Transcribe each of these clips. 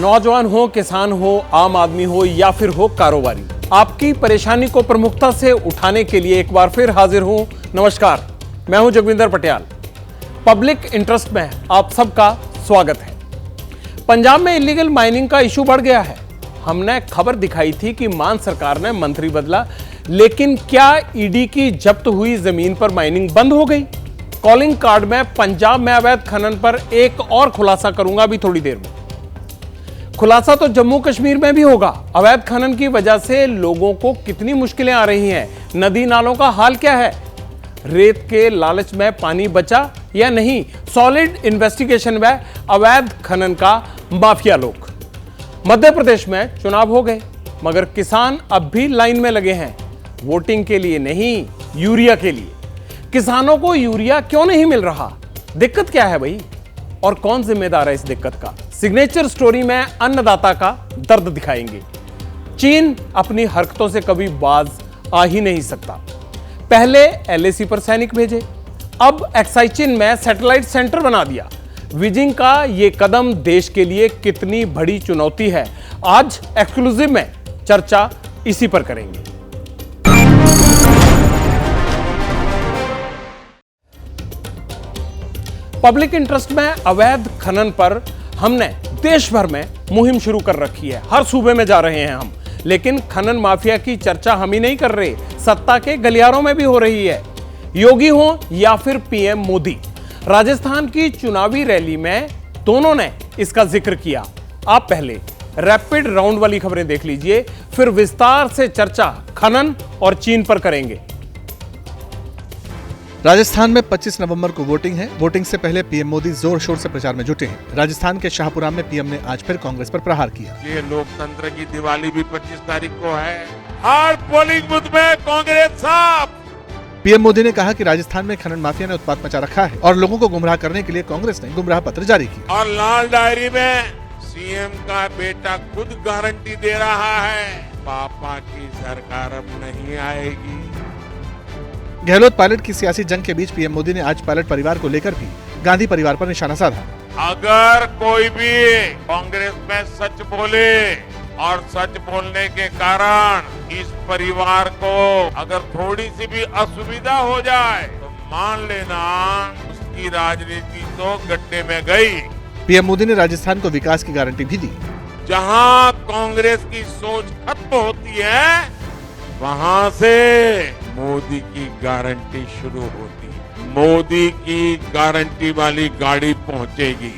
नौजवान हो, किसान हो, आम आदमी हो या फिर हो कारोबारी, आपकी परेशानी को प्रमुखता से उठाने के लिए एक बार फिर हाजिर हूं। नमस्कार, मैं हूं जगविंदर पटियाल। पब्लिक इंटरेस्ट में आप सबका स्वागत है। पंजाब में इलीगल माइनिंग का इशू बढ़ गया है। हमने खबर दिखाई थी कि मान सरकार ने मंत्री बदला, लेकिन क्या ईडी की जब्त हुई जमीन पर माइनिंग बंद हो गई? कॉलिंग कार्ड में पंजाब में अवैध खनन पर एक और खुलासा करूंगा अभी थोड़ी देर में। खुलासा तो जम्मू कश्मीर में भी होगा। अवैध खनन की वजह से लोगों को कितनी मुश्किलें आ रही हैं, नदी नालों का हाल क्या है, रेत के लालच में पानी बचा या नहीं, सॉलिड इन्वेस्टिगेशन में अवैध खनन का माफिया लोग। मध्य प्रदेश में चुनाव हो गए, मगर किसान अब भी लाइन में लगे हैं, वोटिंग के लिए नहीं, यूरिया के लिए। किसानों को यूरिया क्यों नहीं मिल रहा? दिक्कत क्या है भाई, और कौन जिम्मेदार है इस दिक्कत का? सिग्नेचर स्टोरी में अन्नदाता का दर्द दिखाएंगे। चीन अपनी हरकतों से कभी बाज आ ही नहीं सकता। पहले एलएसी पर सैनिक भेजे, अब एक्साइज चीन में सैटेलाइट सेंटर बना दिया। बीजिंग का यह कदम देश के लिए कितनी बड़ी चुनौती है, आज एक्सक्लूसिव में चर्चा इसी पर करेंगे। पब्लिक इंटरेस्ट में अवैध खनन पर हमने देश भर में मुहिम शुरू कर रखी है। हर सूबे में जा रहे हैं हम, लेकिन खनन माफिया की चर्चा हम ही नहीं कर रहे, सत्ता के गलियारों में भी हो रही है। योगी हो या फिर पीएम मोदी, राजस्थान की चुनावी रैली में दोनों ने इसका जिक्र किया। आप पहले रैपिड राउंड वाली खबरें देख लीजिए, फिर विस्तार से चर्चा खनन और चीन पर करेंगे। राजस्थान में 25 नवंबर को वोटिंग है। वोटिंग से पहले पीएम मोदी जोर शोर से प्रचार में जुटे हैं। राजस्थान के शाहपुरा में पीएम ने आज फिर कांग्रेस पर प्रहार किया। ये लोकतंत्र की दिवाली भी 25 तारीख को है। हर पोलिंग बूथ में कांग्रेस साफ। पीएम मोदी ने कहा कि राजस्थान में खनन माफिया ने उत्पात मचा रखा है और लोगों को गुमराह करने के लिए कांग्रेस ने गुमराह पत्र जारी किया। और लाल डायरी में सीएम का बेटा खुद गारंटी दे रहा है, पापा की सरकार अब नहीं आएगी। गहलोत पायलट की सियासी जंग के बीच पीएम मोदी ने आज पायलट परिवार को लेकर भी गांधी परिवार पर निशाना साधा। अगर कोई भी कांग्रेस में सच बोले और सच बोलने के कारण इस परिवार को अगर थोड़ी सी भी असुविधा हो जाए तो मान लेना उसकी राजनीति तो गड्ढे में गई। पीएम मोदी ने राजस्थान को विकास की गारंटी भी दी। जहां कांग्रेस की सोच खत्म होती है, वहां से मोदी की गारंटी शुरू होती है। मोदी की गारंटी वाली गाड़ी पहुंचेगी।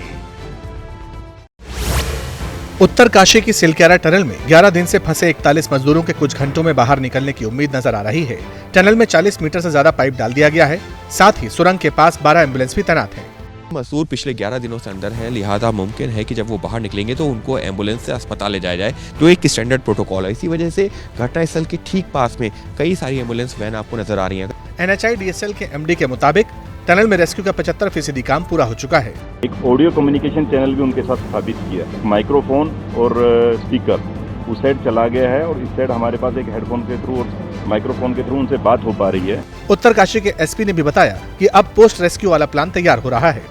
उत्तरकाशी की सिलक्यारा टनल में 11 दिन से फंसे 41 मजदूरों के कुछ घंटों में बाहर निकलने की उम्मीद नजर आ रही है। टनल में 40 मीटर से ज्यादा पाइप डाल दिया गया है। साथ ही सुरंग के पास 12 एम्बुलेंस भी तैनात है। मजदूर पिछले 11 दिनों से अंदर हैं, लिहाजा मुमकिन है कि जब वो बाहर निकलेंगे तो उनको एम्बुलेंस से अस्पताल ले जाया जाए, जो एक स्टैंडर्ड प्रोटोकॉल है। इसी वजह से घटनास्थल के ठीक पास में कई सारी एम्बुलेंस वैन आपको नजर आ रही हैं। NHIDSL के MD के मुताबिक टनल में रेस्क्यू का 75% काम पूरा हो चुका है। एक ऑडियो कम्युनिकेशन चैनल भी उनके साथ स्थापित किया है। माइक्रोफोन और स्पीकर उस साइड चला गया है और इस साइड हमारे पास एक हेडफोन के थ्रू और माइक्रोफोन के थ्रू उनसे बात हो पा रही है। उत्तरकाशी के SP ने भी बताया कि अब पोस्ट रेस्क्यू वाला प्लान तैयार हो रहा है।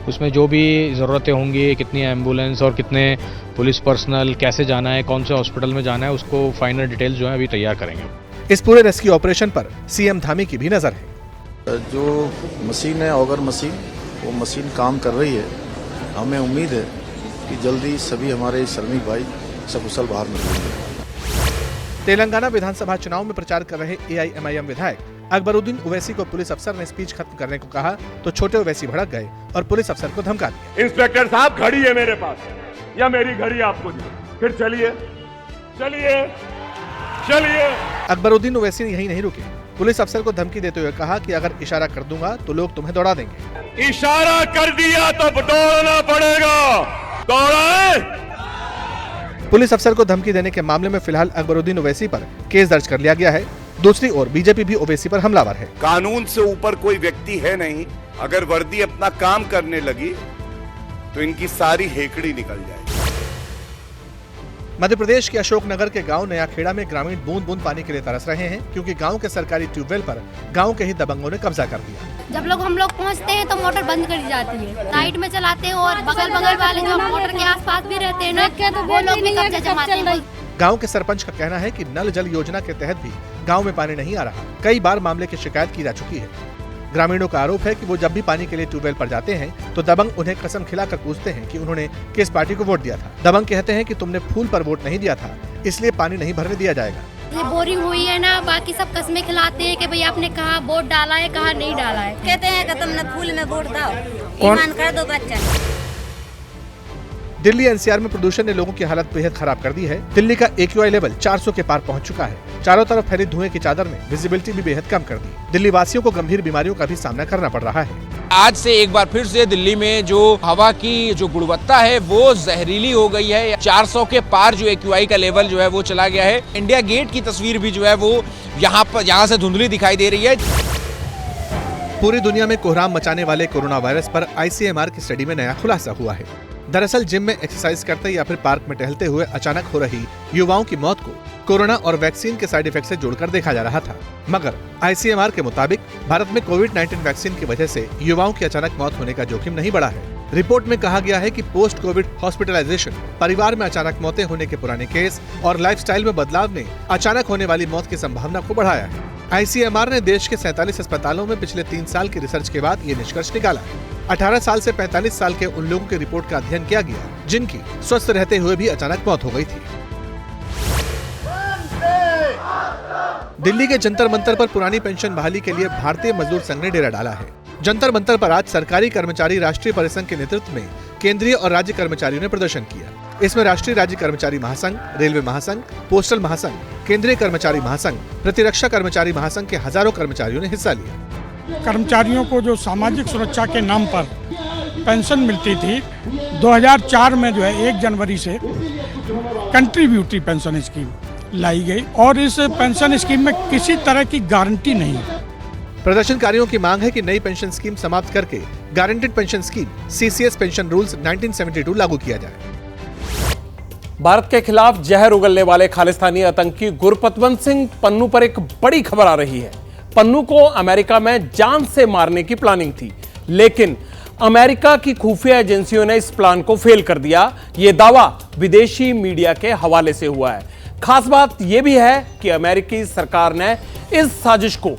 उसमें जो भी ज़रूरतें होंगी, कितनी एम्बुलेंस और कितने पुलिस पर्सनल, कैसे जाना है, कौन से हॉस्पिटल में जाना है, उसको फाइनल डिटेल्स जो है अभी तैयार करेंगे। इस पूरे रेस्क्यू ऑपरेशन पर CM धामी की भी नजर है। जो मशीन है, ऑगर मशीन, वो मशीन काम कर रही है। हमें उम्मीद है कि जल्दी सभी हमारे श्रमिक भाई सकुशल बाहर निकलेंगे। तेलंगाना विधानसभा चुनाव में प्रचार कर रहे AIMIM विधायक अकबरुद्दीन ओवैसी को पुलिस अफसर ने स्पीच खत्म करने को कहा तो छोटे ओवैसी भड़क गए और पुलिस अफसर को धमका दिया। इंस्पेक्टर साहब, घड़ी है मेरे पास या मेरी घड़ी आपको दी? फिर चलिए चलिए चलिए। अकबरुद्दीन ओवैसी यही नहीं रुके, पुलिस अफसर को धमकी देते हुए कहा कि अगर इशारा कर दूंगा तो लोग तुम्हें दौड़ा देंगे। इशारा कर दिया तो दौड़ना पड़ेगा, दौड़ाए। पुलिस अफसर को धमकी देने के मामले में फिलहाल अकबरुद्दीन ओवैसी पर केस दर्ज कर लिया गया है। दूसरी ओर बीजेपी भी ओवैसी पर हमलावर है। कानून से ऊपर कोई व्यक्ति है नहीं। अगर वर्दी अपना काम करने लगी तो इनकी सारी हेकड़ी निकल जाएगी। मध्य प्रदेश के अशोकनगर के गांव नया खेड़ा में ग्रामीण बूंद बूंद पानी के लिए तरस रहे हैं, क्योंकि गांव के सरकारी ट्यूबवेल पर गांव के ही दबंगों ने कब्जा कर दिया। जब हम लोग पहुंचते हैं तो मोटर बंद करी जाती है, नाइट में चलाते हैं और बगल वाले जो मोटर के आसपास भी रहते हैं ना, वो लोग भी कब्जा जमाते हैं। गांव के सरपंच का कहना है कि नल जल योजना के तहत भी गांव में पानी नहीं आ रहा। कई बार मामले की शिकायत की जा चुकी है। ग्रामीणों का आरोप है कि वो जब भी पानी के लिए ट्यूबवेल पर जाते हैं तो दबंग उन्हें कसम खिलाकर पूछते हैं कि उन्होंने किस पार्टी को वोट दिया था। दबंग कहते हैं कि तुमने फूल पर वोट नहीं दिया था, इसलिए पानी नहीं भरने दिया जाएगा। ये बोरिंग हुई है ना, बाकी सब कस्में खिलाते हैं कि भाई आपने कहा वोट डाला है, कहा नहीं डाला है। कहते हैं कि तुमने फूल में वोट दो, ईमान कर दो बच्चा। दिल्ली एनसीआर में प्रदूषण ने लोगों की हालत बेहद खराब कर दी है। दिल्ली का AQI लेवल 400 के पार पहुंच चुका है। चारों तरफ फैली धुएं की चादर ने विजिबिलिटी भी बेहद कम कर दी। दिल्ली वासियों को गंभीर बीमारियों का भी सामना करना पड़ रहा है। आज से एक बार फिर से दिल्ली में जो हवा की जो गुणवत्ता है वो जहरीली हो गई है। 400 के पार जो AQI का लेवल जो है वो चला गया है। इंडिया गेट की तस्वीर भी जो है वो यहाँ से धुंधली दिखाई दे रही है। पूरी दुनिया में कोहराम मचाने वाले कोरोना वायरस पर ICMR की स्टडी में नया खुलासा हुआ है। दरअसल जिम में एक्सरसाइज करते या फिर पार्क में टहलते हुए अचानक हो रही युवाओं की मौत को कोरोना और वैक्सीन के साइड इफेक्ट से जोड़कर देखा जा रहा था। मगर ICMR के मुताबिक भारत में कोविड-19 वैक्सीन की वजह से युवाओं की अचानक मौत होने का जोखिम नहीं बढ़ा है। रिपोर्ट में कहा गया है कि पोस्ट कोविड हॉस्पिटलाइजेशन, परिवार में अचानक मौतें होने के पुराने केस और लाइफस्टाइल में बदलाव ने अचानक होने वाली मौत की संभावना को बढ़ाया है। ICMR ने देश के 47 अस्पतालों में पिछले 3 साल की रिसर्च के बाद ये निष्कर्ष निकाला। 18 साल से 45 साल के उन लोगों की रिपोर्ट का अध्ययन किया गया जिनकी स्वस्थ रहते हुए भी अचानक मौत हो गई थी। दिल्ली के जंतर मंतर पर पुरानी पेंशन बहाली के लिए भारतीय मजदूर संघ ने डेरा डाला है। जंतर मंतर पर आज सरकारी कर्मचारी राष्ट्रीय परिसंघ के नेतृत्व में केंद्रीय और राज्य कर्मचारियों ने प्रदर्शन किया। इसमें राष्ट्रीय राज्य कर्मचारी महासंघ, रेलवे महासंघ, पोस्टल महासंघ, केंद्रीय कर्मचारी महासंघ, प्रतिरक्षा कर्मचारी महासंघ के हजारों कर्मचारियों ने हिस्सा लिया। कर्मचारियों को जो सामाजिक सुरक्षा के नाम पर पेंशन मिलती थी, 2004 में जो है 1 जनवरी से कंट्रीब्यूटरी पेंशन स्कीम लाई गई और इस पेंशन स्कीम में किसी तरह की गारंटी नहीं है। प्रदर्शनकारियों की मांग है कि नई पेंशन स्कीम समाप्त करके guaranteed pension scheme CCS pension rules 1972 लागू किया जाए। भारत के खिलाफ जहर उगलने वाले खालिस्तानी आतंकी गुरपतवंत सिंह पन्नू पर एक बड़ी खबर आ रही है। पन्नू को अमेरिका में जान से मारने की प्लानिंग थी, लेकिन अमेरिका की खुफिया एजेंसियों ने इस प्लान को फेल कर दिया। यह दावा विदेशी मीडिया के हवाले से हुआ है। खास बात यह भी है कि अमेरिकी सरकार ने इस साजिश को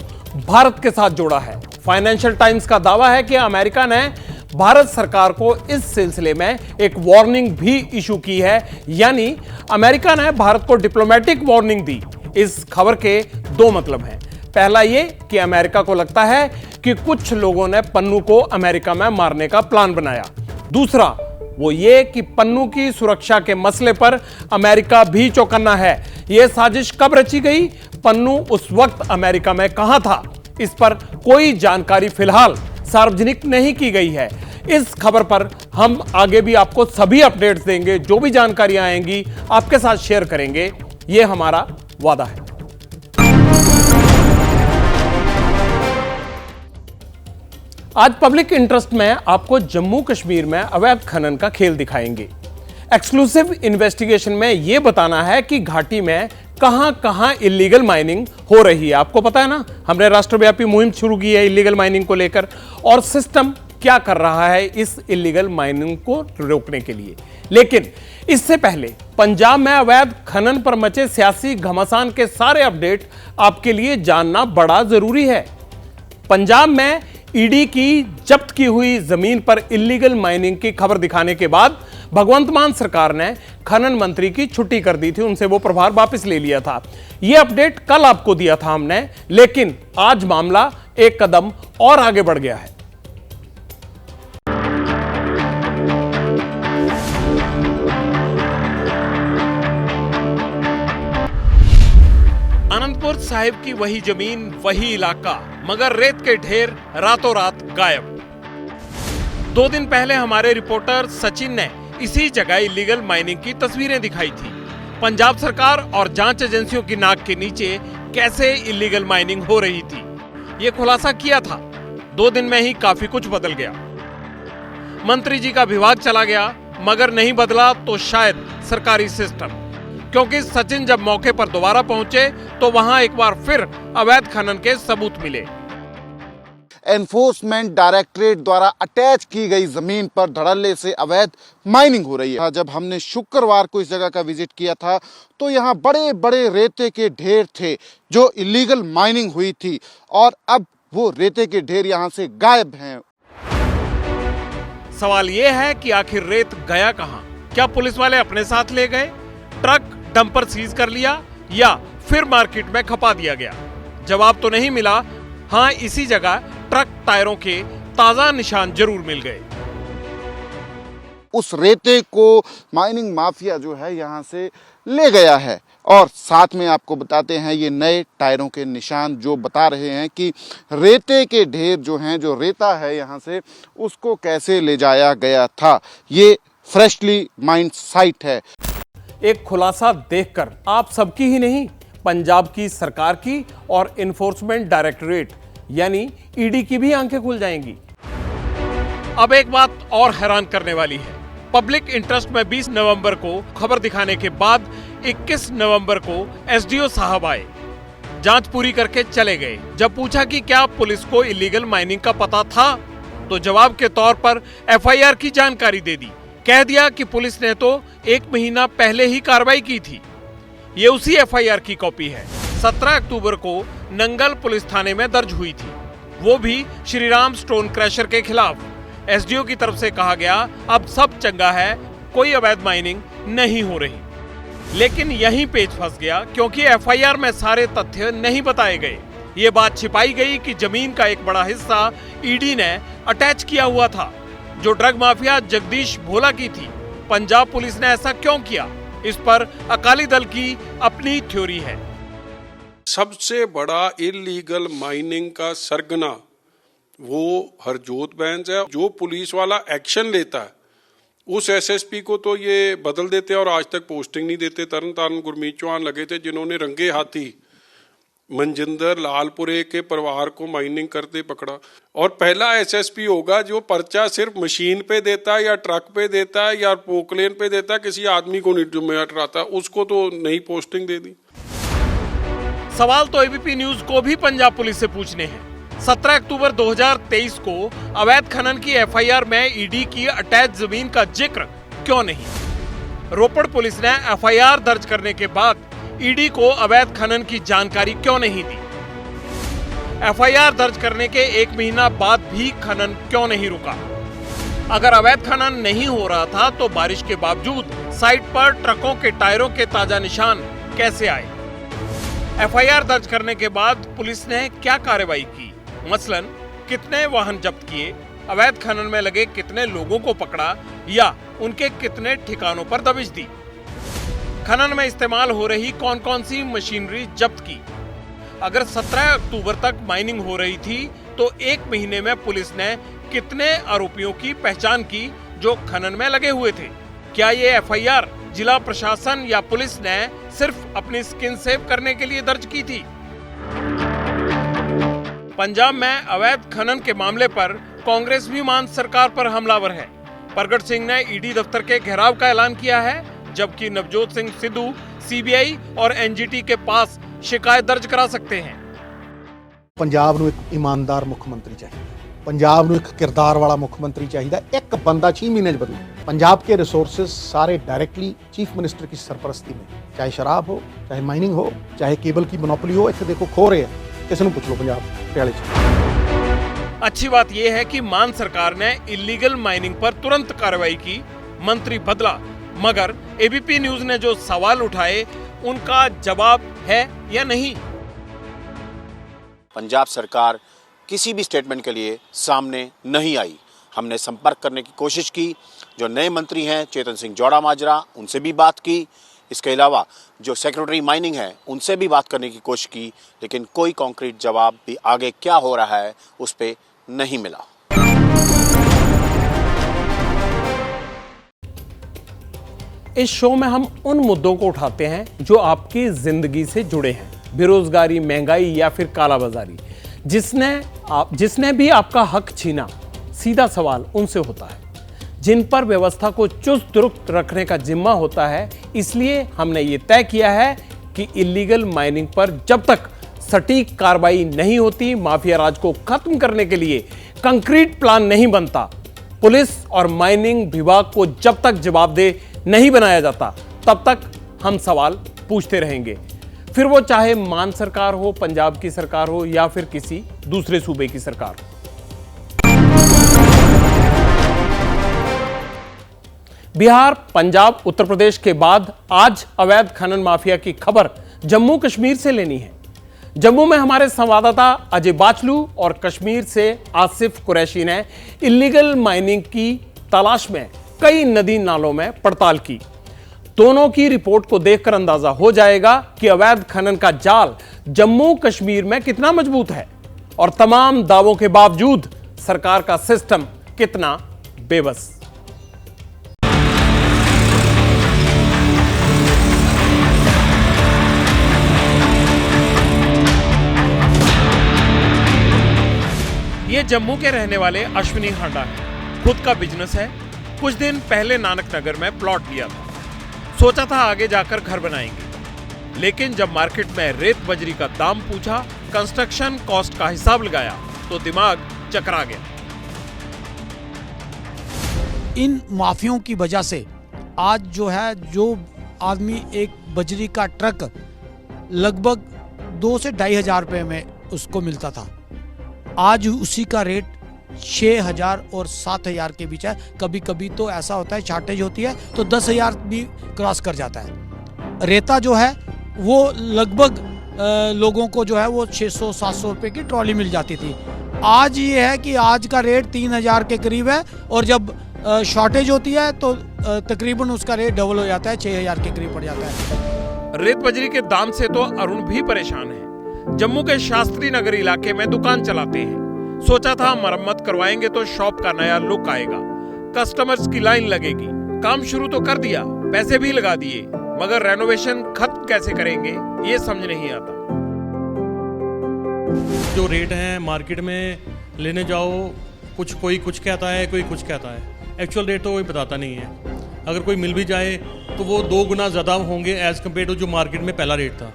भारत के साथ जोड़ा है। फाइनेंशियल टाइम्स का दावा है कि अमेरिका ने भारत सरकार को इस सिलसिले में एक वार्निंग भी इशू की है, यानी अमेरिका ने भारत को डिप्लोमेटिक वार्निंग दी। इस खबर के 2 मतलब हैं। पहला ये कि अमेरिका को लगता है कि कुछ लोगों ने पन्नू को अमेरिका में मारने का प्लान बनाया। दूसरा वो ये कि पन्नू की सुरक्षा के मसले पर अमेरिका भी चौकन्ना है। यह साजिश कब रची गई, पन्नू उस वक्त अमेरिका में कहां था, इस पर कोई जानकारी फिलहाल सार्वजनिक नहीं की गई है। इस खबर पर हम आगे भी आपको सभी अपडेट्स देंगे। जो भी जानकारियां आएंगी आपके साथ शेयर करेंगे, यह हमारा वादा है। आज पब्लिक इंटरेस्ट में आपको जम्मू कश्मीर में अवैध खनन का खेल दिखाएंगे। एक्सक्लूसिव इन्वेस्टिगेशन में यह बताना है कि घाटी में कहां कहां इलीगल माइनिंग हो रही है। आपको पता है ना, हमने राष्ट्रव्यापी मुहिम शुरू की है इलीगल माइनिंग को लेकर, और सिस्टम क्या कर रहा है इस इलीगल माइनिंग को रोकने के लिए। लेकिन इससे पहले पंजाब में अवैध खनन पर मचे सियासी घमासान के सारे अपडेट आपके लिए जानना बड़ा जरूरी है। पंजाब में ईडी की जब्त की हुई जमीन पर इलीगल माइनिंग की खबर दिखाने के बाद भगवंत मान सरकार ने खनन मंत्री की छुट्टी कर दी थी, उनसे वो प्रभार वापस ले लिया था। यह अपडेट कल आपको दिया था हमने, लेकिन आज मामला एक कदम और आगे बढ़ गया है। अनंतपुर साहिब की वही जमीन, वही इलाका, मगर रेत के ढेर रातों रात गायब। 2 दिन पहले हमारे रिपोर्टर सचिन ने इसी जगह इलीगल माइनिंग की तस्वीरें दिखाई थी। पंजाब सरकार और जांच एजेंसियों की नाक के नीचे कैसे इलीगल माइनिंग हो रही थी, यह खुलासा किया था। 2 दिन में ही काफी कुछ बदल गया। मंत्री जी का विभाग चला गया, मगर नहीं बदला तो शायद सरकारी सिस्टम, क्योंकि सचिन जब मौके पर दोबारा पहुंचे तो वहां एक बार फिर अवैध खनन के सबूत मिले। एनफोर्समेंट डायरेक्टरेट द्वारा अटैच की गई जमीन पर धड़ल्ले से अवैध माइनिंग हो रही है। जब हमने शुक्रवार को इस जगह का विजिट किया था तो यहाँ बड़े बड़े रेते के ढेर थे जो इलीगल माइनिंग हुई थी, और अब वो रेते के ढेर यहाँ से गायब हैं। सवाल यह है कि आखिर रेत गया कहां? क्या पुलिस वाले अपने साथ ले गए, ट्रक डंपर सीज कर लिया, या फिर मार्केट में खपा दिया गया? जवाब तो नहीं मिला। हाँ, इसी जगह ट्रक टायरों के ताजा निशान जरूर मिल गए। उस रेते को माइनिंग माफिया जो है यहाँ से ले गया है, और साथ में आपको बताते हैं ये नए टायरों के निशान जो बता रहे हैं कि रेते के ढेर जो हैं, जो रेता है यहाँ से, उसको कैसे ले जाया गया था। ये फ्रेशली माइंड साइट है। एक खुलासा देखकर आप सबकी ही नहीं, पंजाब की सरकार की और इन्फोर्समेंट डायरेक्टरेट यानी ईडी की भी आंखें खुल जाएंगी। अब एक बात और हैरान करने वाली है। पब्लिक इंटरेस्ट में 20 नवंबर को खबर दिखाने के बाद 21 नवंबर को एसडीओ साहब आए, जांच पूरी करके चले गए। जब पूछा कि क्या पुलिस को इलीगल माइनिंग का पता था, तो जवाब के तौर पर एफआईआर की जानकारी दे दी। कह दिया कि पुलिस ने तो 1 महीना पहले ही कार्रवाई की थी। ये उसी एफआईआर की कॉपी है। 17 अक्टूबर को नंगल पुलिस थाने में दर्ज हुई थी, वो भी श्रीराम स्टोन क्रैशर के खिलाफ। एसडीओ की तरफ से कहा गया अब सब चंगा है, कोई अवैध माइनिंग नहीं हो रही। लेकिन यहीं पेच फंस गया, क्योंकि एफआईआर में सारे तथ्य नहीं बताए गए। ये बात छिपाई गई कि जमीन का एक बड़ा हिस्सा ईडी ने अटैच किया हुआ था, जो ड्रग माफिया जगदीश भोला की थी। पंजाब पुलिस ने ऐसा क्यों किया, इस पर अकाली दल की अपनी थ्योरी है। सबसे बड़ा इलीगल माइनिंग का सरगना वो हरजोत बैंस है। जो पुलिस वाला एक्शन लेता है उस एसएसपी को तो ये बदल देते और आज तक पोस्टिंग नहीं देते। तरन तारण गुरमीत चौहान लगे थे जिन्होंने रंगे हाथी मनजिंदर लालपुरे के परिवार को माइनिंग करते पकड़ा, और पहला एसएसपी होगा जो पर्चा सिर्फ मशीन पे देता है या ट्रक पे देता है या पोकलेन पे देता है, किसी आदमी को नहीं जिम्मेदार रहता, उसको तो नई पोस्टिंग दे दी। सवाल तो एबीपी न्यूज को भी पंजाब पुलिस से पूछने हैं। 17 अक्टूबर 2023 को अवैध खनन की एफआईआर में ईडी की अटैच जमीन का जिक्र क्यों नहीं? रोपड़ पुलिस ने एफआईआर दर्ज करने के बाद ईडी को अवैध खनन की जानकारी क्यों नहीं दी? एफआईआर दर्ज करने के 1 महीना बाद भी खनन क्यों नहीं रुका? अगर अवैध खनन नहीं हो रहा था तो बारिश के बावजूद साइट पर ट्रकों के टायरों के ताजा निशान कैसे आए? एफआईआर दर्ज करने के बाद पुलिस ने क्या कार्रवाई की? मसलन कितने वाहन जब्त किए, अवैध खनन में लगे कितने लोगों को पकड़ा, या उनके कितने ठिकानों पर दबिश दी? खनन में इस्तेमाल हो रही कौन कौन सी मशीनरी जब्त की? अगर 17 अक्टूबर तक माइनिंग हो रही थी तो 1 महीने में पुलिस ने कितने आरोपियों की पहचान की जो खनन में लगे हुए थे? क्या ये एफआईआर जिला प्रशासन या पुलिस ने सिर्फ अपनी स्किन सेव करने के लिए दर्ज की थी? पंजाब में अवैध खनन के मामले पर कांग्रेस भी मान सरकार पर हमलावर है। प्रगट सिंह ने ईडी दफ्तर के घेराव का ऐलान किया है, जबकि नवजोत सिंह सिद्धू सीबीआई और एनजीटी के पास शिकायत दर्ज करा सकते हैं। पंजाब ਨੂੰ ਇੱਕ ਇਮਾਨਦਾਰ ਮੁੱਖ ਮੰਤਰੀ ਚਾਹੀਦਾ, पंजाब ਨੂੰ ਇੱਕ किरदार वाला मुख्य मंत्री चाहिए। एक बंदा 6 महीने बदलू। पंजाब के रिसोर्सेज सारे डायरेक्टली चीफ मिनिस्टर की सरपरस्ती में, चाहे शराब हो, चाहे माइनिंग हो, चाहे केबल की मोनोपोली हो, इतने देखो खो रहे हैं। किसी को पूछ लो पंजाब हरियाणा। अच्छी बात यह है कि मान सरकार ने इलीगल माइनिंग पर तुरंत कार्रवाई की, मंत्री बदला, मगर एबीपी न्यूज ने जो सवाल उठाए उनका जवाब है या नहीं? पंजाब सरकार किसी भी स्टेटमेंट के लिए सामने नहीं आई। हमने संपर्क करने की कोशिश की, जो नए मंत्री हैं चेतन सिंह जोड़ा माजरा, उनसे भी बात की। इसके अलावा जो सेक्रेटरी माइनिंग है उनसे भी बात करने की कोशिश की, लेकिन कोई कॉन्क्रीट जवाब भी आगे क्या हो रहा है उस पर नहीं मिला। इस शो में हम उन मुद्दों को उठाते हैं जो आपकी जिंदगी से जुड़े हैं, बेरोजगारी, महंगाई या फिर कालाबाजारी। जिसने भी आपका हक छीना, सीधा सवाल उनसे होता है, जिन पर व्यवस्था को चुस्त दुरुस्त रखने का जिम्मा होता है। इसलिए हमने ये तय किया है कि इलीगल माइनिंग पर जब तक सटीक कार्रवाई नहीं होती, माफिया राज को खत्म करने के लिए कंक्रीट प्लान नहीं बनता, पुलिस और माइनिंग विभाग को जब तक जवाबदेह नहीं बनाया जाता तब तक हम सवाल पूछते रहेंगे, फिर वो चाहे मान सरकार हो, पंजाब की सरकार हो या फिर किसी दूसरे सूबे की सरकार हो। बिहार, पंजाब, उत्तर प्रदेश के बाद आज अवैध खनन माफिया की खबर जम्मू कश्मीर से लेनी है। जम्मू में हमारे संवाददाता अजय बाचलू और कश्मीर से आसिफ कुरैशी ने इल्लीगल माइनिंग की तलाश में कई नदी नालों में पड़ताल की। दोनों की रिपोर्ट को देखकर अंदाजा हो जाएगा कि अवैध खनन का जाल जम्मू कश्मीर में कितना मजबूत है और तमाम दावों के बावजूद सरकार का सिस्टम कितना बेबस। ये जम्मू के रहने वाले अश्विनी हांडा है। खुद का बिजनेस है। कुछ दिन पहले नानक नगर में प्लॉट लिया था। सोचा था आगे जाकर घर बनाएंगे, लेकिन जब मार्केट में रेत बजरी का दाम पूछा, कंस्ट्रक्शन कॉस्ट का हिसाब लगाया तो दिमाग चकरा गया। इन माफियों की वजह से आज जो आदमी एक बजरी का ट्रक लगभग 2 से 2,500 हजार रुपए में उसको मिलता था, आज उसी का रेट 6,000 और 7,000 के बीच है। कभी कभी तो ऐसा होता है, शॉर्टेज होती है तो 10,000 भी क्रॉस कर जाता है। रेता जो है वो लगभग लोगों को जो है वो 600-700 रुपए की ट्रॉली मिल जाती थी। आज ये है कि आज का रेट 3,000 के करीब है और जब शॉर्टेज होती है तो तकरीबन उसका रेट डबल हो जाता है, 6,000 के करीब पड़ जाता है। रेत बजरी के दाम से तो अरुण भी परेशान है। जम्मू के शास्त्री नगर इलाके में दुकान चलाते हैं। सोचा था मरम्मत करवाएंगे तो शॉप का नया लुक आएगा, कस्टमर्स की लाइन लगेगी। काम शुरू तो कर दिया, पैसे भी लगा दिए, मगर रेनोवेशन खत्म कैसे करेंगे ये समझ नहीं आता। जो रेट है मार्केट में लेने जाओ, कोई कुछ कहता है, कोई कुछ कहता है, एक्चुअल रेट तो कोई बताता नहीं है। अगर कोई मिल भी जाए तो वो 2 गुना ज़्यादा होंगे एज कम्पेयर टू जो मार्केट में पहला रेट था।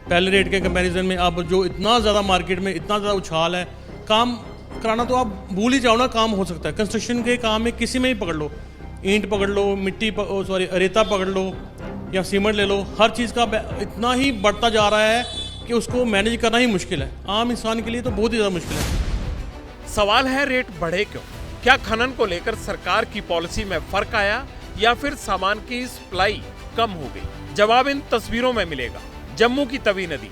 पहले रेट के कंपैरिजन में अब जो इतना ज़्यादा मार्केट में इतना ज़्यादा उछाल है, काम कराना तो आप भूल ही जाओ ना, काम हो सकता है। कंस्ट्रक्शन के काम में किसी में ही पकड़ लो, ईंट पकड़ लो, रेता पकड़ लो या सीमेंट ले लो, हर चीज़ का इतना ही बढ़ता जा रहा है कि उसको मैनेज करना ही मुश्किल है। आम इंसान के लिए तो बहुत ही ज़्यादा मुश्किल है। सवाल है रेट बढ़े क्यों? क्या खनन को लेकर सरकार की पॉलिसी में फर्क आया या फिर सामान की सप्लाई कम हो गई? जवाब इन तस्वीरों में मिलेगा। जम्मू की तवी नदी,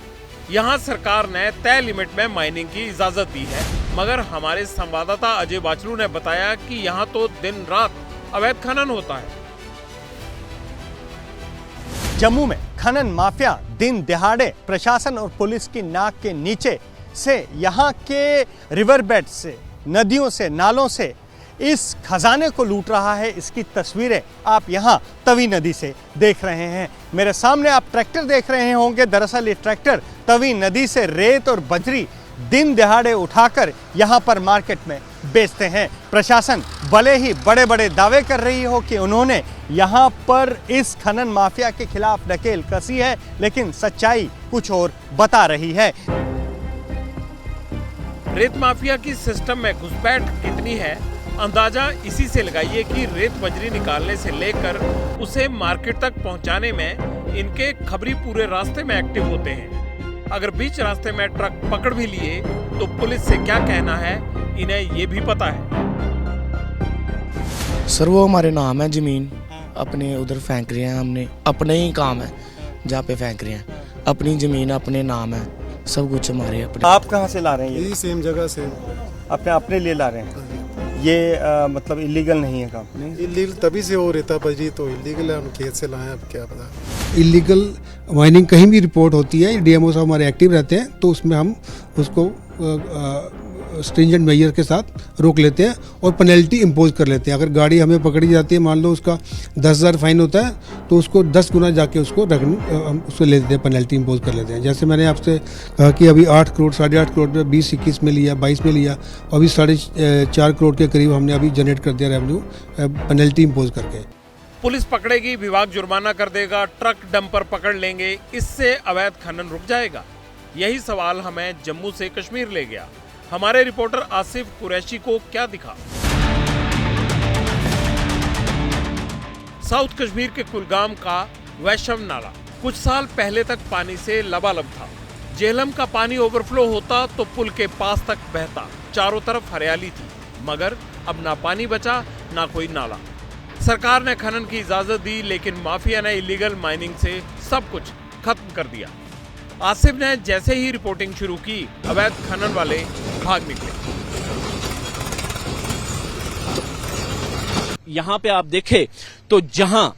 यहाँ सरकार ने तय लिमिट में माइनिंग की इजाजत दी है, मगर हमारे संवाददाता अजय बाचलू ने बताया कि यहाँ तो दिन रात अवैध खनन होता है। जम्मू में खनन माफिया दिन दिहाड़े प्रशासन और पुलिस की नाक के नीचे से यहाँ के रिवरबेड से, नदियों से, नालों से इस खजाने को लूट रहा है। इसकी तस्वीरें आप यहाँ तवी नदी से देख रहे हैं। मेरे सामने आप ट्रैक्टर देख रहे होंगे। दरअसल ये ट्रैक्टर तवी नदी से रेत और बजरी दिन दिहाड़े उठाकर यहाँ पर मार्केट में बेचते हैं। प्रशासन भले ही बड़े बड़े दावे कर रही हो कि उन्होंने यहाँ पर इस खनन माफिया के खिलाफ नकेल कसी है, लेकिन सच्चाई कुछ और बता रही है। रेत माफिया की सिस्टम में घुसपैठ कितनी है, अंदाजा इसी से लगाइए कि रेत बजरी निकालने से लेकर उसे मार्केट तक पहुंचाने में इनके खबरी पूरे रास्ते में एक्टिव होते हैं। अगर बीच रास्ते में ट्रक पकड़ भी लिए तो पुलिस से क्या कहना है, इन्हें ये भी पता है। सर वो हमारे नाम है, जमीन अपने उधर फेंक रहे हैं, हमने अपने ही काम है जहाँ पे फेंक रहे हैं, अपनी जमीन अपने नाम है, सब कुछ हमारे अपने। आप कहाँ से ला रहे हैं? यही सेम जगह से अपने लिए ला रहे हैं। ये मतलब इलीगल नहीं है काम? नहीं, इलीगल तभी से हो रेता बजरी तो इलीगल है, हम खेत से लाए, अब क्या पता। इलीगल माइनिंग कहीं भी रिपोर्ट होती है, डीएमओ साहब हमारे एक्टिव रहते हैं, तो उसमें हम उसको स्ट्रिंजेंट मेजर के साथ रोक लेते हैं और पेनल्टी इम्पोज कर लेते हैं। अगर गाड़ी हमें पकड़ी जाती है, मान लो उसका 10,000 फाइन होता है, तो उसको 10 गुना जाके उसको हम उसको ले लेते हैं, पेनल्टी इम्पोज कर लेते हैं। जैसे मैंने आपसे कहा कि अभी 8 करोड़ 8.5 करोड़ में 20-21 में लिया, 22 में लिया, अभी 4.5 करोड़ के करीब हमने अभी जनरेट कर दिया रेवेन्यू पेनल्टी इम्पोज करके। पुलिस पकड़ेगी, विभाग जुर्माना कर देगा, ट्रक डंपर पकड़ लेंगे, इससे अवैध खनन रुक जाएगा? यही सवाल हमें जम्मू से कश्मीर ले गया। हमारे रिपोर्टर आसिफ कुरैशी को क्या दिखा? साउथ कश्मीर के कुलगाम का वैशम नाला कुछ साल पहले तक पानी से लबालब था। झेलम का पानी ओवरफ्लो होता तो पुल के पास तक बहता, चारों तरफ हरियाली थी, मगर अब ना पानी बचा ना कोई नाला। सरकार ने खनन की इजाजत दी, लेकिन माफिया ने इलीगल माइनिंग से सब कुछ खत्म कर दिया। आसिफ ने जैसे ही रिपोर्टिंग शुरू की, अवैध खनन वाले भाग निकले। यहाँ पे आप देखें तो जहां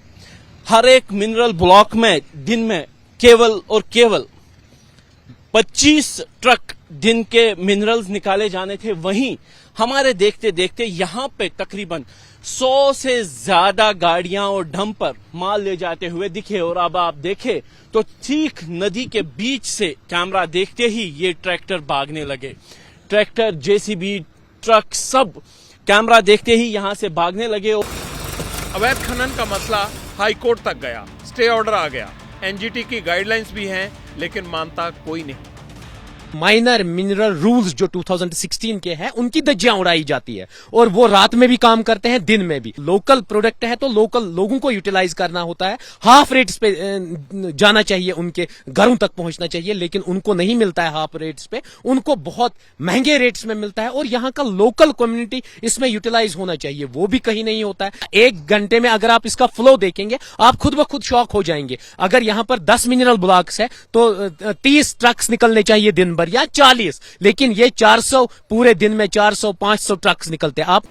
हर एक मिनरल ब्लॉक में दिन में केवल और केवल 25 ट्रक दिन के मिनरल्स निकाले जाने थे, वहीं हमारे देखते देखते यहाँ पे तकरीबन 100 से ज्यादा गाड़ियां और डंपर माल ले जाते हुए दिखे। और अब आप देखें तो ठीक नदी के बीच से कैमरा देखते ही ये ट्रैक्टर भागने लगे। ट्रैक्टर, जेसीबी, ट्रक सब कैमरा देखते ही यहां से भागने लगे। अवैध खनन का मसला हाई कोर्ट तक गया, स्टे ऑर्डर आ गया, एनजीटी की गाइडलाइंस भी हैं, लेकिन मानता कोई नहीं। माइनर मिनरल रूल्स जो 2016 के हैं उनकी धज्जियां उड़ाई जाती है और वो रात में भी काम करते हैं, दिन में भी। लोकल प्रोडक्ट है तो लोकल लोगों को यूटिलाइज करना होता है। हाफ रेट्स पे जाना चाहिए, उनके घरों तक पहुंचना चाहिए, लेकिन उनको नहीं मिलता है हाफ रेट्स पे, उनको बहुत महंगे रेट्स में मिलता है। और यहाँ का लोकल कम्युनिटी इसमें यूटिलाइज होना चाहिए, वो भी कहीं नहीं होता है। 1 घंटे में अगर आप इसका फ्लो देखेंगे आप खुद ब खुद शॉक हो जाएंगे। अगर यहाँ पर 10 मिनरल ब्लॉक्स है तो 30 ट्रक्स निकलने चाहिए दिन भर या 40, लेकिन ये 400 पूरे दिन में 400-500 ट्रक्स निकलते हैं। आप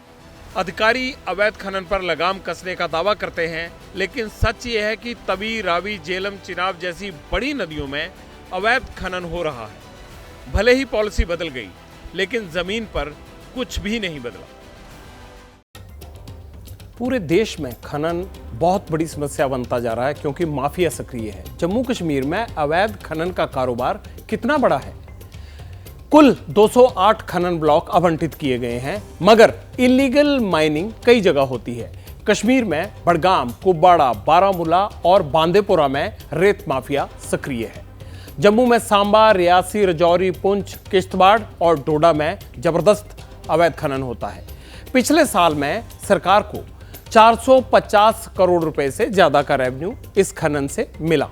अधिकारी अवैध खनन पर लगाम कसने का दावा करते हैं, लेकिन सच ये है कि तवी, रावी, झेलम, चिनाब जैसी बड़ी नदियों में अवैध खनन हो रहा है। भले ही पॉलिसी बदल गई, लेकिन जमीन पर कुछ भी नहीं बदला। पूरे देश में खनन बहुत बड़ी समस्या बनता जा रहा है, क्योंकि माफिया सक्रिय है। जम्मू कश्मीर में अवैध खनन का कारोबार कितना बड़ा है? कुल 208 खनन ब्लॉक आवंटित किए गए हैं, मगर इलीगल माइनिंग कई जगह होती है। कश्मीर में बड़गाम, कुपवाड़ा, बारामूला और बांदीपुरा में रेत माफिया सक्रिय है। जम्मू में सांबा, रियासी, राजौरी, पुंछ, किश्तवाड़ और डोडा में जबरदस्त अवैध खनन होता है। पिछले साल में सरकार को 450 करोड़ रुपए से ज्यादा का रेवेन्यू इस खनन से मिला,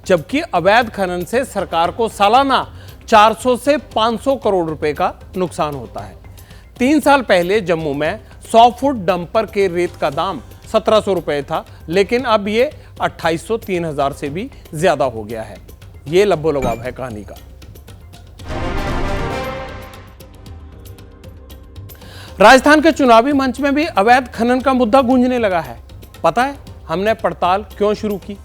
जबकि अवैध खनन से सरकार को सालाना 400 से 500 करोड़ रुपए का नुकसान होता है। 3 साल पहले जम्मू में 100 फुट डंपर के रेत का दाम 1700 रुपए था, लेकिन अब ये 2800-3000 से भी ज्यादा हो गया है। ये लब्बो-लबाब है कहानी का। राजस्थान के चुनावी मंच में भी अवैध खनन का मुद्दा गूंजने लगा है। पता है हमने पड़ताल क्यों शुरू की?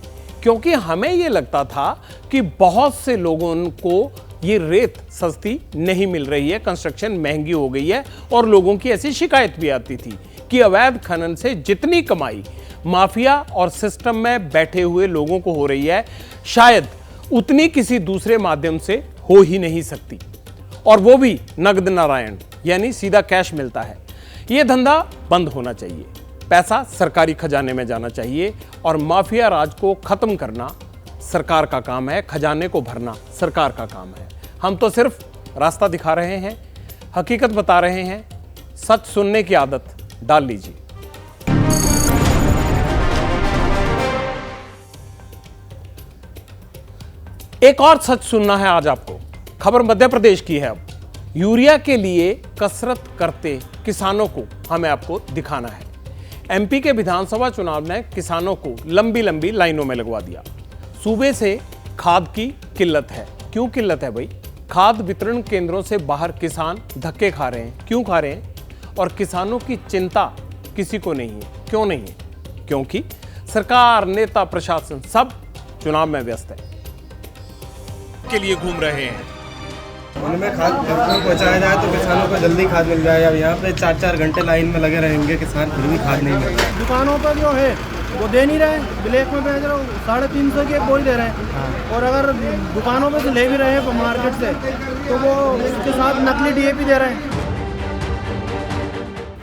क्योंकि हमें यह लगता था कि बहुत से लोगों को ये रेत सस्ती नहीं मिल रही है, कंस्ट्रक्शन महंगी हो गई है, और लोगों की ऐसी शिकायत भी आती थी कि अवैध खनन से जितनी कमाई माफिया और सिस्टम में बैठे हुए लोगों को हो रही है, शायद उतनी किसी दूसरे माध्यम से हो ही नहीं सकती, और वो भी नगद नारायण, यानी सीधा कैश मिलता है। ये धंधा बंद होना चाहिए, पैसा सरकारी खजाने में जाना चाहिए, और माफिया राज को खत्म करना सरकार का काम है, खजाने को भरना सरकार का काम है। हम तो सिर्फ रास्ता दिखा रहे हैं, हकीकत बता रहे हैं। सच सुनने की आदत डाल लीजिए। एक और सच सुनना है आज आपको। खबर मध्य प्रदेश की है। अब यूरिया के लिए कसरत करते किसानों को हमें आपको दिखाना है। एमपी के विधानसभा चुनाव ने किसानों को लंबी लंबी लाइनों में लगवा दिया। सूबे से खाद की किल्लत है। क्यों किल्लत है भाई? खाद वितरण केंद्रों से बाहर किसान धक्के खा रहे हैं। क्यों खा रहे हैं? और किसानों की चिंता किसी को नहीं है। क्यों नहीं है? क्योंकि सरकार, नेता, प्रशासन सब चुनाव में व्यस्त है, के लिए घूम रहे हैं। उनमें खाद पहुंचाया जाए तो किसानों को जल्दी खाद मिल जाए। अब यहाँ पे 4-4 घंटे लाइन में लगे रहेंगे किसान, फिर भी खाद नहीं मिल रहा। दुकानों पर जो है वो दे नहीं रहे, ब्लैक में बेच रहे हो, 350 की बोरी दे रहे हैं। और अगर दुकानों पे से ले भी रहे हैं मार्केट से, तो वो उसके साथ नकली डीएपी दे रहे हैं।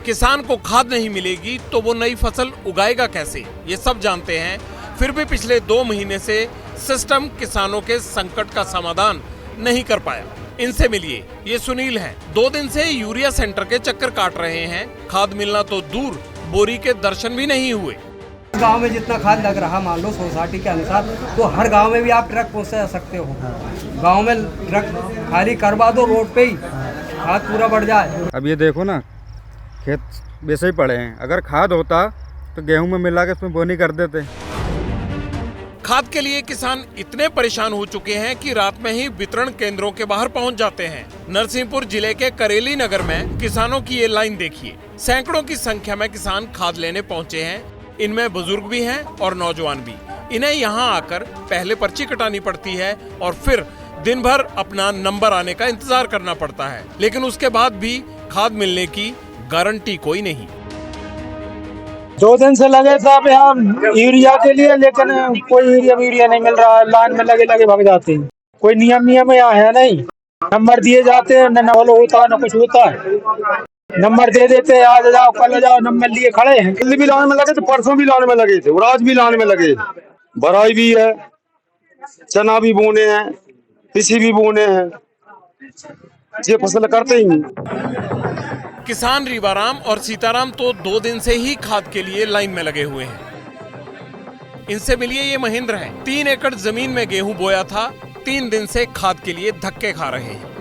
किसान को खाद नहीं मिलेगी तो वो नई फसल उगाएगा कैसे? ये सब जानते हैं। फिर भी पिछले 2 महीने से सिस्टम किसानों के संकट का समाधान नहीं कर पाया। इनसे मिलिए, ये सुनील हैं। 2 दिन से यूरिया सेंटर के चक्कर काट रहे हैं। खाद मिलना तो दूर, बोरी के दर्शन भी नहीं हुए। गांव में जितना खाद लग रहा मान लो सोसाइटी के अनुसार, तो हर गांव में भी आप ट्रक पहुंचा सकते हो। गांव में ट्रक खाली करवा दो रोड पे ही, खाद पूरा बढ़ जाए। अब ये देखो ना, खेत वैसे ही पड़े हैं। अगर खाद होता तो गेहूं में मिला के उसमें बोनी कर देते। खाद के लिए किसान इतने परेशान हो चुके हैं कि रात में ही वितरण केंद्रों के बाहर पहुंच जाते हैं। नरसिंहपुर जिले के करेली नगर में किसानों की ये लाइन देखिए। सैकड़ों की संख्या में किसान खाद लेने पहुंचे हैं। इनमें बुजुर्ग भी हैं और नौजवान भी। इन्हें यहाँ आकर पहले पर्ची कटानी पड़ती है और फिर दिन भर अपना नंबर आने का इंतजार करना पड़ता है, लेकिन उसके बाद भी खाद मिलने की गारंटी कोई नहीं। 2 दिन से लगे साहब यहाँ यूरिया के लिए, लेकिन कोई यूरिया नहीं मिल रहा है। लाइन में लगे भाग जाते हैं। कोई नियम यहाँ है नहीं। नंबर दिए जाते हैं, न होता है न कुछ होता है। नंबर दे देते हैं, आज जाओ कल जाओ, नंबर लिए खड़े हैं। कल भी लाने में लगे थे, परसों भी लाने में लगे थे और आज भी लाने में लगे। बराई भी है, चना भी बोने हैं, तिसी भी बोने हैं, ये फसल करते ही नहीं। किसान रीवाराम और सीताराम तो 2 दिन से ही खाद के लिए लाइन में लगे हुए हैं। इनसे मिलिए, ये महेंद्र हैं। 3 एकड़ जमीन में गेहूं बोया था। 3 दिन से खाद के लिए धक्के खा रहे हैं।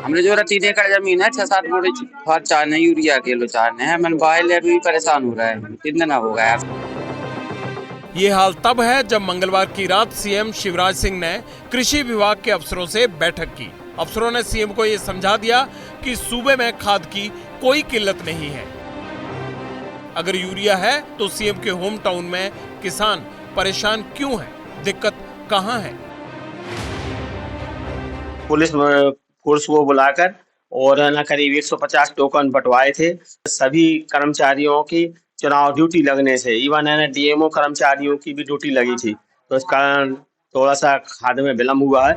हमने जो 3 एकड़ जमीन है, 6-7 बोरी खाद चाहने, यूरिया किलो चाहने हैं। मन भाई ले भी परेशान हो रहा है, कितना हो गया। ये हाल तब है जब मंगलवार की रात सीएम शिवराज सिंह ने कृषि विभाग के अफसरों से बैठक की। अफसरों ने सीएम को ये समझा दिया कि सूबे में खाद की कोई किल्लत नहीं है। अगर यूरिया है तो सीएम के होम टाउन में किसान परेशान क्यों है? दिक्कत कहां है? पुलिस फोर्स को बुलाकर और ना करीब 150 टोकन बंटवाए थे। सभी कर्मचारियों की चुनाव ड्यूटी लगने से, इवन डीएमओ कर्मचारियों की भी ड्यूटी लगी थी, तो इस कारण थोड़ा सा खाद में विलम्ब हुआ है।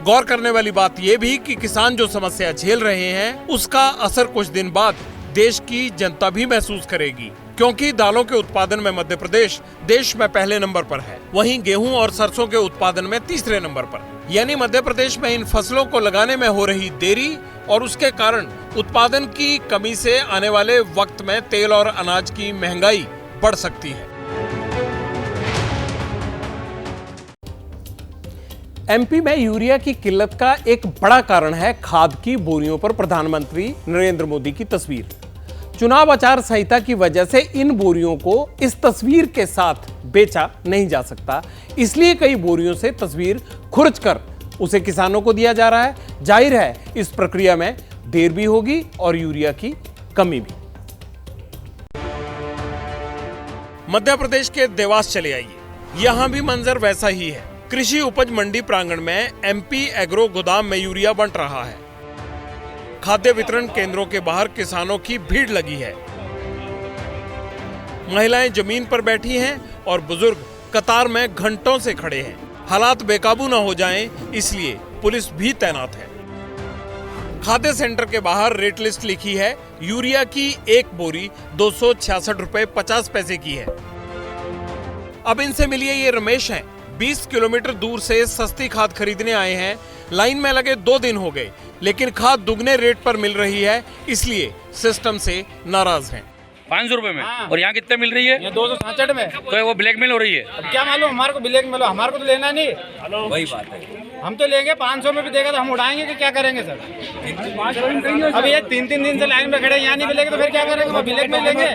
गौर करने वाली बात यह भी कि किसान जो समस्या झेल रहे हैं उसका असर कुछ दिन बाद देश की जनता भी महसूस करेगी, क्योंकि दालों के उत्पादन में मध्य प्रदेश देश में पहले नंबर पर है, वहीं गेहूं और सरसों के उत्पादन में तीसरे नंबर पर। यानी मध्य प्रदेश में इन फसलों को लगाने में हो रही देरी और उसके कारण उत्पादन की कमी से आने वाले वक्त में तेल और अनाज की महंगाई बढ़ सकती है। एमपी में यूरिया की किल्लत का एक बड़ा कारण है खाद की बोरियों पर प्रधानमंत्री नरेंद्र मोदी की तस्वीर। चुनाव आचार संहिता की वजह से इन बोरियों को इस तस्वीर के साथ बेचा नहीं जा सकता, इसलिए कई बोरियों से तस्वीर खुरच कर उसे किसानों को दिया जा रहा है। जाहिर है इस प्रक्रिया में देर भी होगी और यूरिया की कमी भी। मध्य प्रदेश के देवास चले आइए, यहां भी मंजर वैसा ही है। कृषि उपज मंडी प्रांगण में एमपी एग्रो गोदाम में यूरिया बंट रहा है। खाद्य वितरण केंद्रों के बाहर किसानों की भीड़ लगी है। महिलाएं जमीन पर बैठी हैं और बुजुर्ग कतार में घंटों से खड़े हैं। हालात बेकाबू न हो जाएं, इसलिए पुलिस भी तैनात है। खाद्य सेंटर के बाहर रेट लिस्ट लिखी है। यूरिया की एक बोरी 266 रुपए 50 पैसे की है। अब इनसे मिलिए, ये रमेश हैं। 20 किलोमीटर दूर से सस्ती खाद खरीदने आए हैं। लाइन में लगे 2 दिन हो गए, लेकिन खाद दुगने रेट पर मिल रही है, इसलिए सिस्टम से नाराज हैं। 500 रुपए में और यहाँ कितने मिल रही है? 267 में। तो वो ब्लैकमेल हो रही है। अब क्या मालूम, हमारे को ब्लैकमेल, हमारे को तो लेना नहीं। वही बात है, हम तो लेंगे 500 में भी देगा तो हम उड़ाएंगे कि क्या करेंगे सर? अब ये 3-3 दिन से लाइन में खड़े, यहाँ नहीं मिलेगा तो फिर क्या करेंगे? ब्लैकमेल लेंगे।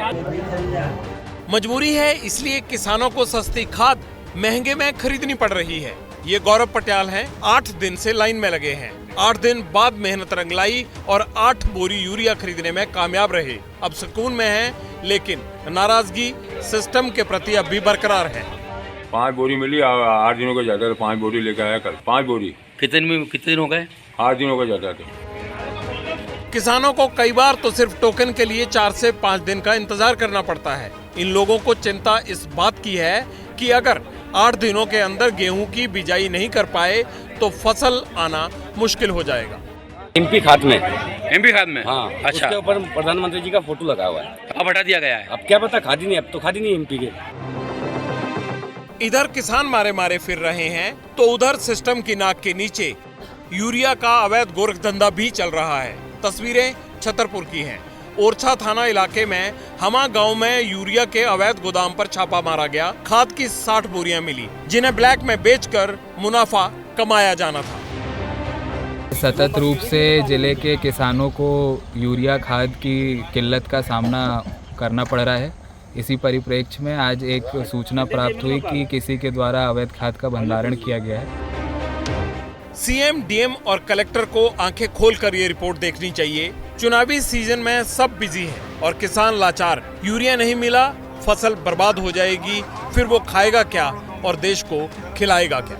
मजबूरी है, इसलिए किसानों को सस्ती खाद महंगे में खरीदनी पड़ रही है। ये गौरव पटियाल हैं, 8 दिन से लाइन में लगे हैं। 8 दिन बाद मेहनत रंग लाई और 8 बोरी यूरिया खरीदने में कामयाब रहे। अब सुकून में हैं, लेकिन नाराजगी सिस्टम के प्रति अब भी बरकरार है। 5 बोरी मिली, 8 दिनों का जाता था। 5 बोरी लेकर आया कल। 5 बोरी कितने दिन हो गए? 8 दिनों का जाता था। किसानों को कई बार तो सिर्फ टोकन के लिए 4 से 5 दिन का इंतजार करना पड़ता है। इन लोगों को चिंता इस बात की है कि अगर 8 दिनों के अंदर गेहूं की बिजाई नहीं कर पाए तो फसल आना मुश्किल हो जाएगा। एमपी खाद में हाँ, अच्छा, उसके ऊपर प्रधानमंत्री जी का फोटो लगा हुआ है। अब हटा दिया गया है। अब क्या पता, खाद ही नहीं, अब तो खाद ही नहीं एमपी के। इधर किसान मारे मारे फिर रहे हैं तो उधर सिस्टम की नाक के नीचे यूरिया का अवैध गोरखधंधा भी चल रहा है। तस्वीरें छतरपुर की हैं। ओरछा थाना इलाके में हमा गांव में यूरिया के अवैध गोदाम पर छापा मारा गया। खाद की 60 बोरियां मिली, जिन्हें ब्लैक में बेचकर मुनाफा कमाया जाना था। सतत रूप से जिले के किसानों को यूरिया खाद की किल्लत का सामना करना पड़ रहा है। इसी परिप्रेक्ष्य में आज एक सूचना प्राप्त हुई कि किसी के द्वारा अवैध खाद का भंडारण किया गया है। सीएम, डीएम और कलेक्टर को आंखें खोलकर ये रिपोर्ट देखनी चाहिए। चुनावी सीजन में सब बिजी हैं और किसान लाचार। यूरिया नहीं मिला, फसल बर्बाद हो जाएगी, फिर वो खाएगा क्या और देश को खिलाएगा क्या?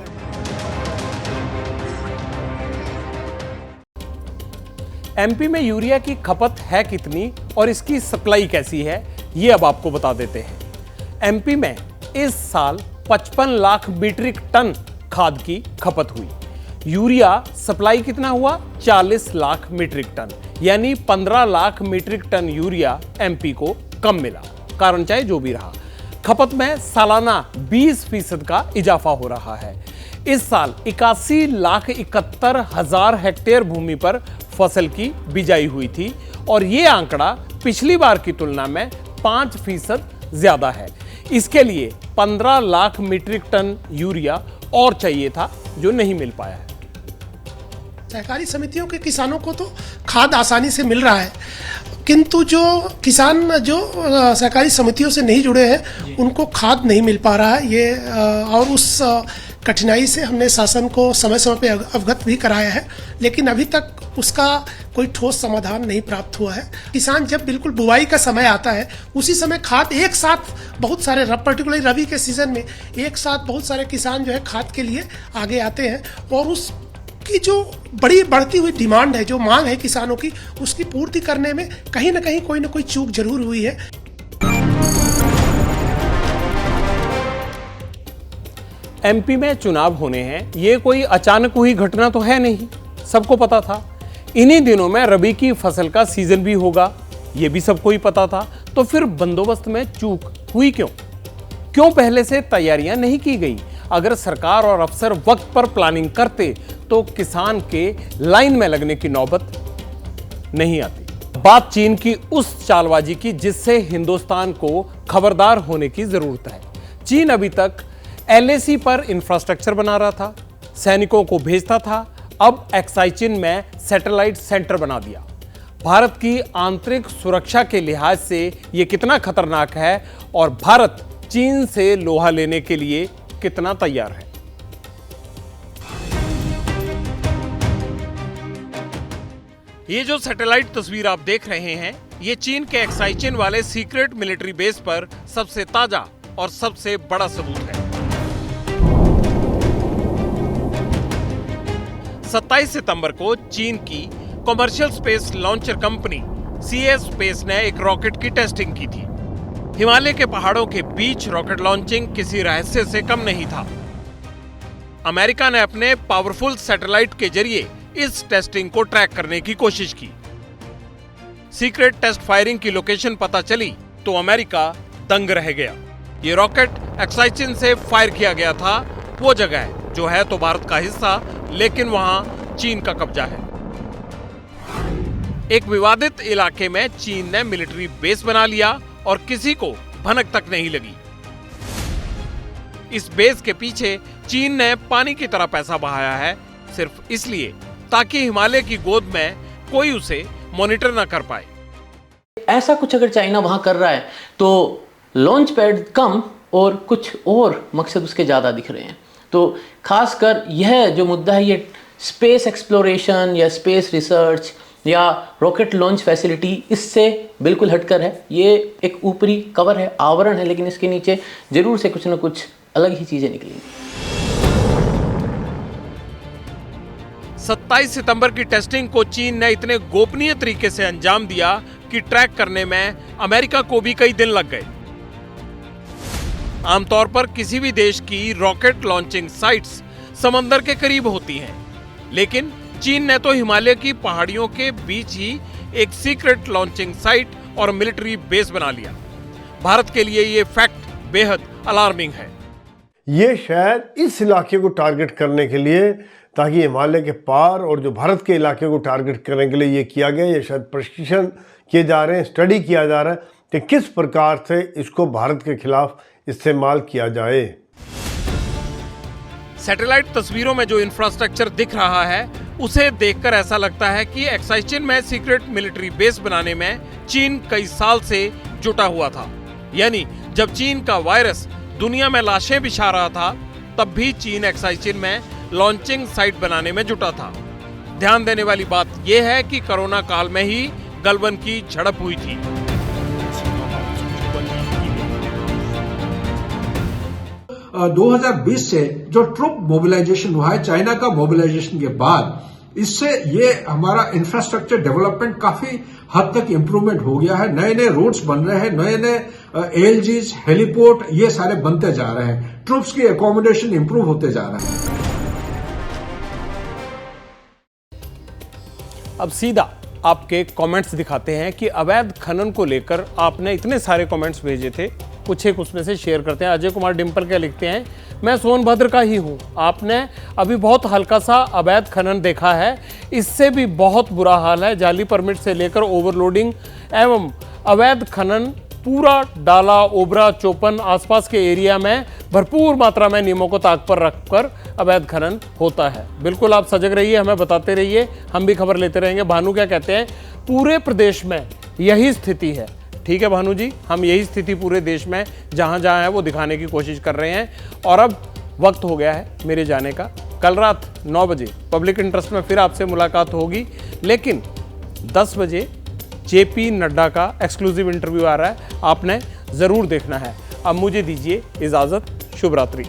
एमपी में यूरिया की खपत है कितनी और इसकी सप्लाई कैसी है, ये अब आपको बता देते हैं। एमपी में इस साल 55 लाख मीट्रिक टन खाद की खपत हुई। यूरिया सप्लाई कितना हुआ? 40 लाख मीट्रिक टन, यानी 15 lakh metric tonne urea MP को कम मिला। कारण चाहे जो भी रहा, खपत में सालाना 20% का इजाफा हो रहा है। इस साल 81,71,000 हेक्टेयर भूमि पर फसल की बिजाई हुई थी और ये आंकड़ा पिछली बार की तुलना में 5% ज्यादा है। इसके लिए 15 लाख मीट्रिक टन यूरिया और चाहिए था, जो नहीं मिल पाया है। सहकारी समितियों के किसानों को तो खाद आसानी से मिल रहा है, किंतु जो किसान जो सहकारी समितियों से नहीं जुड़े हैं उनको खाद नहीं मिल पा रहा है। ये और उस कठिनाई से हमने शासन को समय समय पे अवगत भी कराया है, लेकिन अभी तक उसका कोई ठोस समाधान नहीं प्राप्त हुआ है। किसान जब बिल्कुल बुआई का समय आता है उसी समय खाद एक साथ बहुत सारे, पर्टिकुलरली रबी के सीजन में एक साथ बहुत सारे किसान जो है खाद के लिए आगे आते हैं और उसकी जो बड़ी बढ़ती हुई डिमांड है, जो मांग है किसानों की, उसकी पूर्ति करने में कहीं ना कहीं कोई ना कोई चूक जरूर हुई है। एमपी में चुनाव होने हैं, ये कोई अचानक हुई घटना तो है नहीं, सबको पता था। इन्हीं दिनों में रबी की फसल का सीजन भी होगा, ये भी सबको ही पता था। तो फिर बंदोबस्त में चूक हुई क्यों? क्यों पहले से तैयारियां नहीं की गई? अगर सरकार और अफसर वक्त पर प्लानिंग करते तो किसान के लाइन में लगने की नौबत नहीं आती। बात चीन की उस चालबाजी की जिससे हिंदुस्तान को खबरदार होने की जरूरत है। चीन अभी तक LAC पर इंफ्रास्ट्रक्चर बना रहा था, सैनिकों को भेजता था, अब एक्साइचिन में सैटेलाइट सेंटर बना दिया। भारत की आंतरिक सुरक्षा के लिहाज से यह कितना खतरनाक है और भारत चीन से लोहा लेने के लिए कितना तैयार है? ये जो सैटेलाइट तस्वीर आप देख रहे हैं, ये चीन के एक्साइचिन वाले सीक्रेट मिलिट्री बेस पर सबसे ताजा और सबसे बड़ा सबूत है। 27 सितंबर को चीन की commercial space launcher company CS space ने एक रॉकेट की टेस्टिंग की थी। हिमालय के पहाड़ों के बीच रॉकेट लॉन्चिंग किसी रहस्य से कम नहीं था। अमेरिका ने अपने पावरफुल सैटेलाइट के जरिए इस टेस्टिंग को ट्रैक करने की कोशिश की। सीक्रेट टेस्ट फायरिंग की लोकेशन पता चली तो अमेरिका दंग रह गया। ये रॉकेट एक्साइचिन से फायर किया गया था, वो जगह जो है तो भारत का हिस्सा, लेकिन वहां चीन का कब्जा है। एक विवादित इलाके में चीन ने मिलिट्री बेस बना लिया और किसी को भनक तक नहीं लगी। इस बेस के पीछे चीन ने पानी की तरह पैसा बहाया है, सिर्फ इसलिए ताकि हिमालय की गोद में कोई उसे मॉनिटर न कर पाए। ऐसा कुछ अगर चाइना वहां कर रहा है तो लॉन्च पैड कम और कुछ और मकसद उसके ज्यादा दिख रहे हैं। तो खासकर यह जो मुद्दा है, ये स्पेस एक्सप्लोरेशन या स्पेस रिसर्च या रॉकेट लॉन्च फैसिलिटी, इससे बिल्कुल हटकर है। ये एक ऊपरी कवर है, आवरण है, लेकिन इसके नीचे जरूर से कुछ न कुछ अलग ही चीजें निकलेंगी। 27 सितंबर की टेस्टिंग को चीन ने इतने गोपनीय तरीके से अंजाम दिया कि ट्रैक करने में अमेरिका को भी कई दिन लग गए। आमतौर पर किसी भी देश की रॉकेट लॉन्चिंग साइट्स समंदर के करीब होती हैं, लेकिन चीन ने तो हिमालय की पहाड़ियों के बीच ही एक सीक्रेट लॉन्चिंग साइट और मिलिट्री बेस बना लिया। भारत के लिए ये फैक्ट बेहद अलार्मिंग है। ये शायद इस इलाके को टारगेट करने के लिए, ताकि हिमालय के पार और जो भारत के इलाके को टारगेट करने के लिए ये किया गया। ये शायद प्रशिक्षण किए जा रहे हैं, स्टडी किया जा रहा है कि किस प्रकार से इसको भारत के खिलाफ इस्तेमाल किया जाए। सैटेलाइट तस्वीरों में जो इंफ्रास्ट्रक्चर दिख रहा है उसे देखकर ऐसा लगता है कि एक्साइज चीन में सीक्रेट मिलिट्री बेस बनाने में चीन कई साल से जुटा हुआ था। यानी जब चीन का वायरस दुनिया में लाशें बिछा रहा था, तब भी चीन एक्साइज चीन में लॉन्चिंग साइट बनाने में जुटा था। ध्यान देने वाली बात यह है कि कोरोना काल में ही गलवान की झड़प हुई थी। और 2020 से जो ट्रुप मोबिलाइजेशन हुआ है, चाइना का मोबिलाइजेशन के बाद, इससे ये हमारा इंफ्रास्ट्रक्चर डेवलपमेंट काफी हद तक इंप्रूवमेंट हो गया है। नए नए रोड्स बन रहे हैं, नए नए एएलजीज, हेलीपोर्ट, ये सारे बनते जा रहे हैं। ट्रूप्स की एकोमोडेशन इंप्रूव होते जा रहा है। अब सीधा आपके कमेंट्स दिखाते हैं कि अवैध खनन को लेकर आपने इतने सारे कमेंट्स भेजे थे, कुछ एक उसमें से शेयर करते हैं। अजय कुमार डिम्पल क्या लिखते हैं, मैं सोनभद्र का ही हूँ, आपने अभी बहुत हल्का सा अवैध खनन देखा है, इससे भी बहुत बुरा हाल है। जाली परमिट से लेकर ओवरलोडिंग एवं अवैध खनन पूरा डाला, ओबरा, चोपन आसपास के एरिया में भरपूर मात्रा में नियमों को ताक पर रखकर अवैध खनन होता है। बिल्कुल आप सजग रहिए, हमें बताते रहिए, हम भी खबर लेते रहेंगे। भानु क्या कहते हैं, पूरे प्रदेश में यही स्थिति है। ठीक है भानु जी, हम यही स्थिति पूरे देश में जहां जहां है वो दिखाने की कोशिश कर रहे हैं। और अब वक्त हो गया है मेरे जाने का। कल रात 9 बजे पब्लिक इंटरेस्ट में फिर आपसे मुलाकात होगी, लेकिन 10 बजे जेपी नड्डा का एक्सक्लूसिव इंटरव्यू आ रहा है, आपने ज़रूर देखना है। अब मुझे दीजिए इजाज़त, शुभ रात्रि।